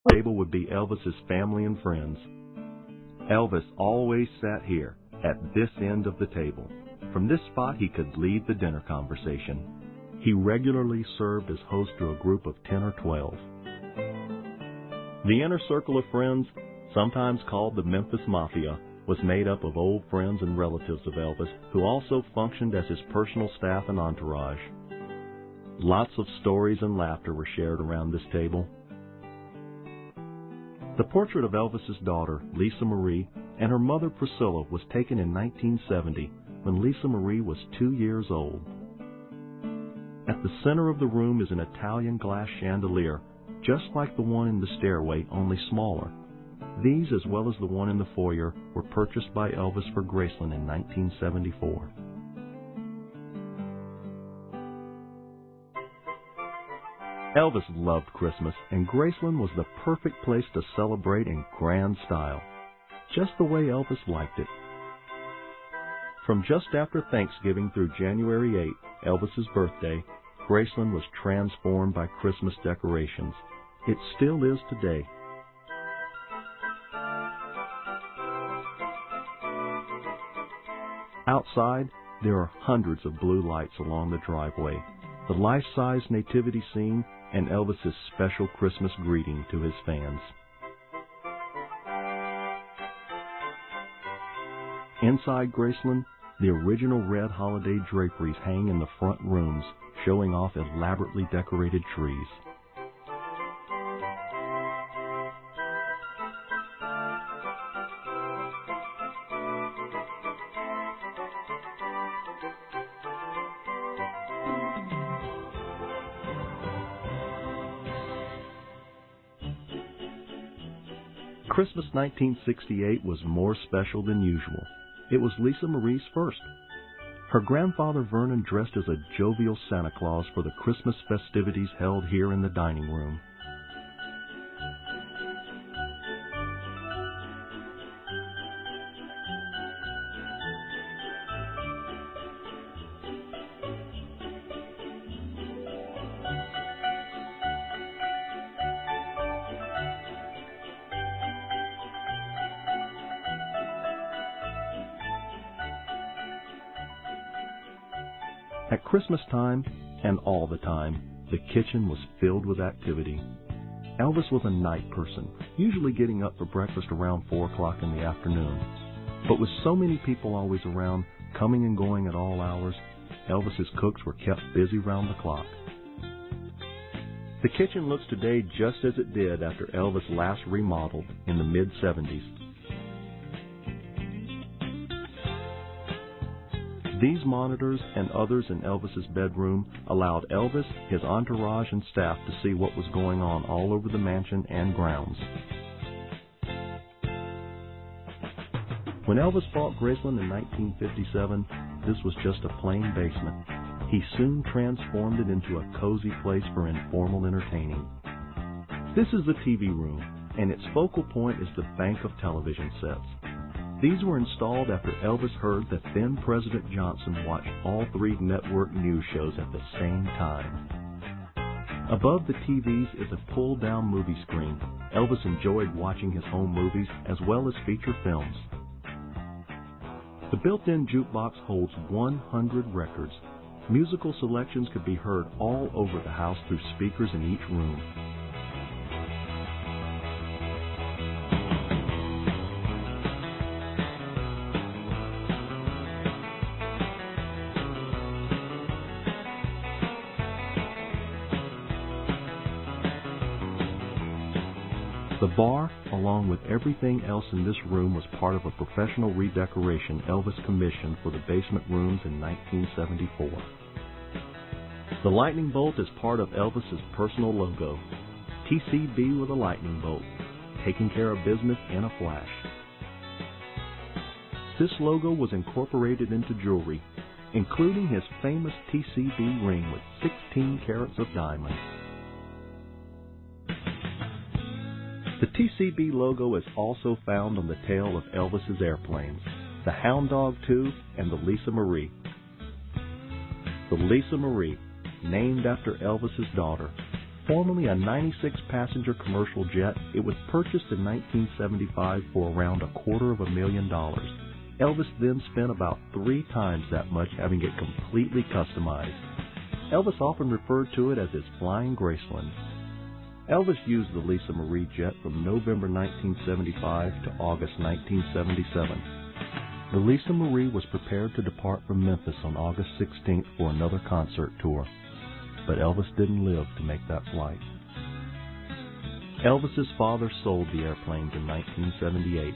The table would be Elvis's family and friends. Elvis always sat here, at this end of the table. From this spot, he could lead the dinner conversation. He regularly served as host to a group of 10 or 12. The inner circle of friends, sometimes called the Memphis Mafia, was made up of old friends and relatives of Elvis who also functioned as his personal staff and entourage. Lots of stories and laughter were shared around this table. The portrait of Elvis's daughter, Lisa Marie, and her mother Priscilla was taken in 1970 when Lisa Marie was 2 years old. At the center of the room is an Italian glass chandelier, just like the one in the stairway, only smaller. These, as well as the one in the foyer, were purchased by Elvis for Graceland in 1974. Elvis loved Christmas, and Graceland was the perfect place to celebrate in grand style, just the way Elvis liked it. From just after Thanksgiving through January 8, Elvis's birthday, Graceland was transformed by Christmas decorations. It still is today. Outside, there are hundreds of blue lights along the driveway, the life-size nativity scene, and Elvis's special Christmas greeting to his fans. Inside Graceland, the original red holiday draperies hang in the front rooms, showing off elaborately decorated trees. Christmas 1968 was more special than usual. It was Lisa Marie's first. Her grandfather Vernon dressed as a jovial Santa Claus for the Christmas festivities held here in the dining room. At Christmas time, and all the time, the kitchen was filled with activity. Elvis was a night person, usually getting up for breakfast around 4 o'clock in the afternoon. But with so many people always around, coming and going at all hours, Elvis's cooks were kept busy round the clock. The kitchen looks today just as it did after Elvis last remodeled in the mid-70s. These monitors and others in Elvis's bedroom allowed Elvis, his entourage, and staff to see what was going on all over the mansion and grounds. When Elvis bought Graceland in 1957, this was just a plain basement. He soon transformed it into a cozy place for informal entertaining. This is the TV room, and its focal point is the bank of television sets. These were installed after Elvis heard that then President Johnson watched all 3 network news shows at the same time. Above the TVs is a pull-down movie screen. Elvis enjoyed watching his home movies as well as feature films. The built-in jukebox holds 100 records. Musical selections could be heard all over the house through speakers in each room. The bar, along with everything else in this room, was part of a professional redecoration Elvis commissioned for the basement rooms in 1974. The lightning bolt is part of Elvis's personal logo. TCB with a lightning bolt, taking care of business in a flash. This logo was incorporated into jewelry, including his famous TCB ring with 16 carats of diamond. The TCB logo is also found on the tail of Elvis's airplanes, the Hound Dog II and the Lisa Marie. The Lisa Marie, named after Elvis's daughter. Formerly a 96-passenger commercial jet, it was purchased in 1975 for around $250,000. Elvis then spent about 3 times that much having it completely customized. Elvis often referred to it as his Flying Graceland. Elvis used the Lisa Marie jet from November 1975 to August 1977. The Lisa Marie was prepared to depart from Memphis on August 16th for another concert tour, but Elvis didn't live to make that flight. Elvis's father sold the airplanes in 1978.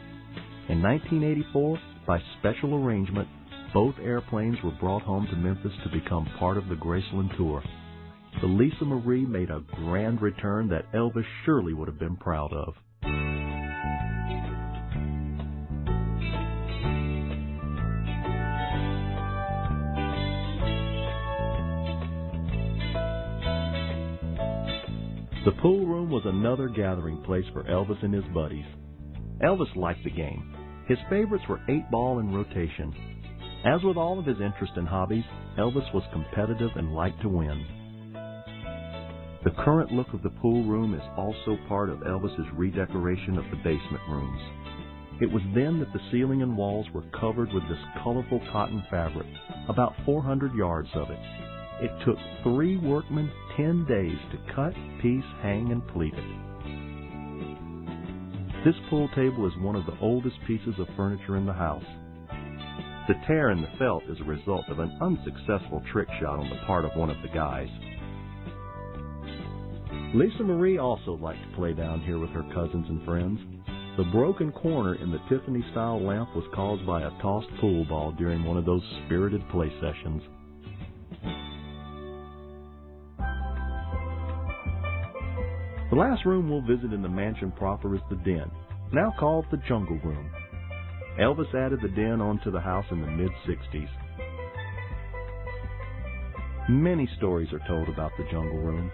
In 1984, by special arrangement, both airplanes were brought home to Memphis to become part of the Graceland tour. The Lisa Marie made a grand return that Elvis surely would have been proud of. The pool room was another gathering place for Elvis and his buddies. Elvis liked the game. His favorites were 8-ball and rotation. As with all of his interests and hobbies, Elvis was competitive and liked to win. The current look of the pool room is also part of Elvis's redecoration of the basement rooms. It was then that the ceiling and walls were covered with this colorful cotton fabric, about 400 yards of it. It took 3 workmen 10 days to cut, piece, hang, and pleat it. This pool table is one of the oldest pieces of furniture in the house. The tear in the felt is a result of an unsuccessful trick shot on the part of one of the guys. Lisa Marie also liked to play down here with her cousins and friends. The broken corner in the Tiffany-style lamp was caused by a tossed pool ball during one of those spirited play sessions. The last room we'll visit in the mansion proper is the den, now called the Jungle Room. Elvis added the den onto the house in the mid-60s. Many stories are told about the Jungle Room.